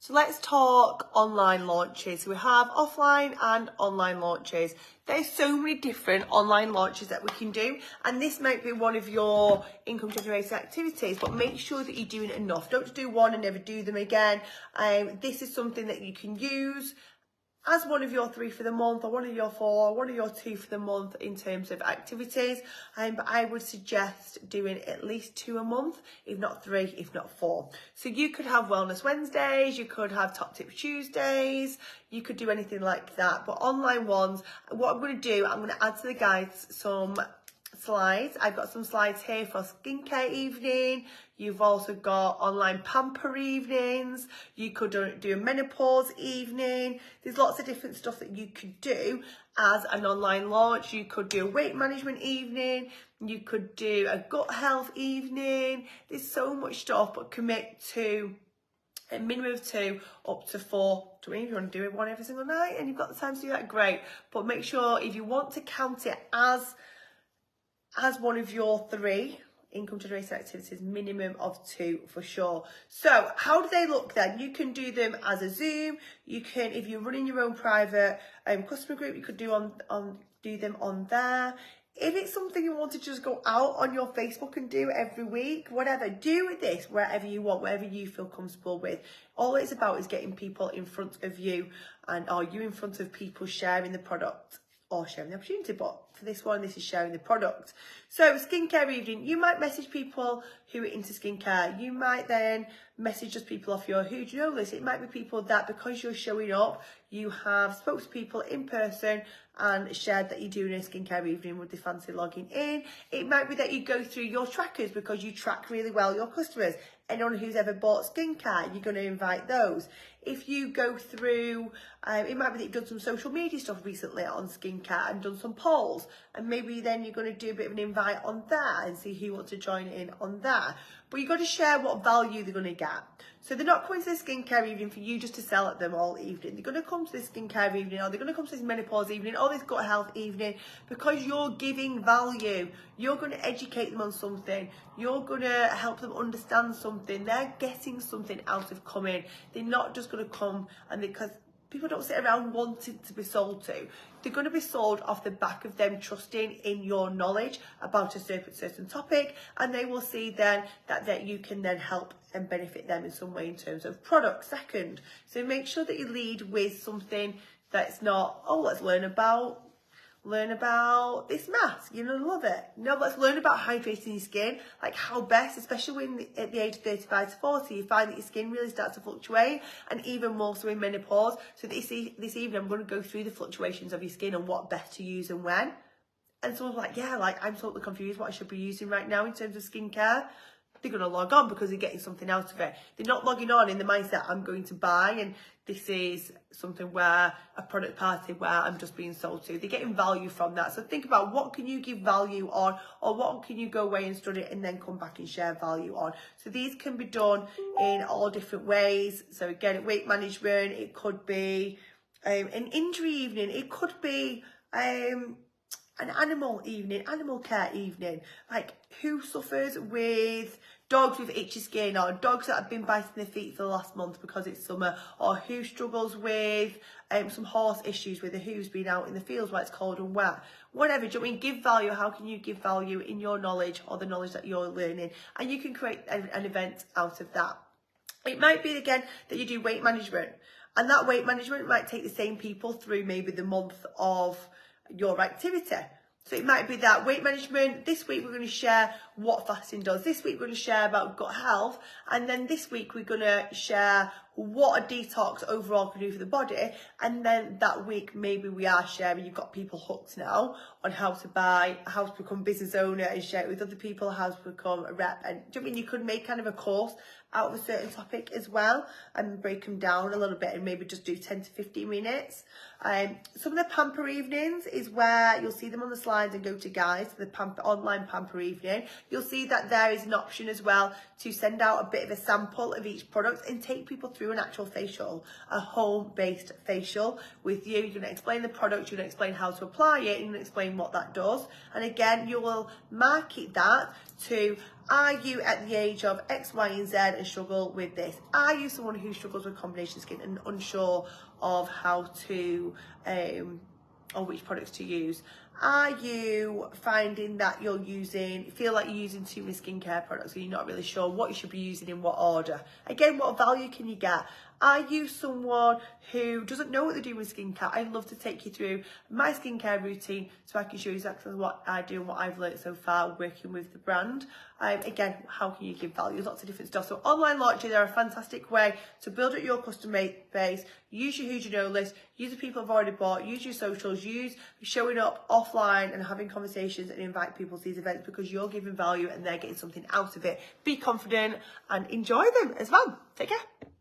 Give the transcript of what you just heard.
So let's talk online launches. So we have offline and online launches. There's so many different online launches that we can do, and this might be one of your income generating activities, but make sure that you're doing enough. Don't just do one and never do them again. This is something that you can use as one of your 3 for the month, or one of your 4, or one of your 2 for the month in terms of activities. But I would suggest doing at least 2 a month, if not 3, if not 4. So you could have Wellness Wednesdays, you could have Top Tip Tuesdays, you could do anything like that. But online ones, what I'm going to do, I'm going to add to the guides some slides. I've got some slides here for skincare evening. You've also got online pamper evenings. You could do a menopause evening. There's lots of different stuff that you could do as an online launch. You could do a weight management evening. You could do a gut health evening. There's so much stuff, but commit to a minimum of 2 up to 4. If you want to do it one every single night and you've got the time to do that, great. But make sure if you want to count it as one of your 3 income generating activities, minimum of 2 for sure. So how do they look then? You can do them as a Zoom. You can, if you're running your own private customer group, you could do them on there. If it's something you want to just go out on your Facebook and do every week, whatever, do this wherever you want, wherever you feel comfortable with. All it's about is getting people in front of you, and are you in front of people sharing the product or sharing the opportunity. But for this one, this is sharing the product. So skincare evening, you might message people who are into skincare. You might then message just people off your who do you know list. It might be people that, because you're showing up, you have spoke to people in person and shared that you're doing a skincare evening with the fancy logging in. It might be that you go through your trackers because you track really well your customers. Anyone who's ever bought skincare, you're going to invite those. If you go through, it might be that you've done some social media stuff recently on skincare and done some polls, and maybe then you're going to do a bit of an invite on that and see who wants to join in on that. But you've got to share what value they're going to get. So they're not coming to the skincare evening for you just to sell at them all evening. They're going to come to this skincare evening, or they're going to come to this menopause evening, or this gut health evening, because you're giving value. You're going to educate them on something. You're going to help them understand something. They're getting something out of coming. They're not just going to come and because people don't sit around wanting to be sold to. They're going to be sold off the back of them trusting in your knowledge about a certain topic, and they will see then that you can then help and benefit them in some way in terms of product. Second, so make sure that you lead with something that's not, oh, let's learn about this mask, you know, love it. No, let's learn about hydrating your skin, like how best, especially when at the age of 35 to 40, you find that your skin really starts to fluctuate, and even more so in menopause. So this evening, I'm going to go through the fluctuations of your skin and what best to use and when. And someone's like, yeah, like I'm totally confused what I should be using right now in terms of skincare. They're going to log on because they're getting something out of it. They're not logging on in the mindset, I'm going to buy, and this is something where a product party where I'm just being sold to. They're getting value from that. So think about what can you give value on, or what can you go away and study and then come back and share value on. So these can be done in all different ways. So again, weight management, it could be an injury evening, it could be an animal evening, animal care evening, like who suffers with dogs with itchy skin, or dogs that have been biting their feet for the last month because it's summer, or who struggles with some horse issues with the hooves being out in the fields where it's cold and wet. Whatever, do you know what I mean? Give value. How can you give value in your knowledge or the knowledge that you're learning? And you can create an event out of that. It might be, again, that you do weight management, and that weight management might take the same people through maybe the month of your activity. So it might be that weight management, this week we're going to share what fasting does. This week we're going to share about gut health. And then this week we're going to share what a detox overall can do for the body. And then that week maybe we are sharing, you've got people hooked now on how to buy, how to become a business owner and share it with other people, how to become a rep. And do you know what I mean? You could make kind of a course out of a certain topic as well and break them down a little bit and maybe just do 10 to 15 minutes. Some of the pamper evenings is where you'll see them on the slides and go to guides, the online pamper evening. you'll see that there is an option as well to send out a bit of a sample of each product and take people through an actual facial, a home-based facial with you. You're going to explain the product, you're going to explain how to apply it, and you're going to explain what that does. And again, you will market that to, are you at the age of X, Y, and Z and struggle with this? Are you someone who struggles with combination skin and unsure of how to, or which products to use? Are you finding that feel like you're using too many skincare products and you're not really sure what you should be using in what order? Again, what value can you get? Are you someone who doesn't know what they're doing with skincare? I'd love to take you through my skincare routine so I can show you exactly what I do and what I've learned so far working with the brand. Again, how can you give value? Lots of different stuff. So online launches are a fantastic way to build up your customer base, use your who do you know list, use the people who've already bought, use your socials, use showing up offline and having conversations and invite people to these events because you're giving value and they're getting something out of it. Be confident and enjoy them as well. Take care.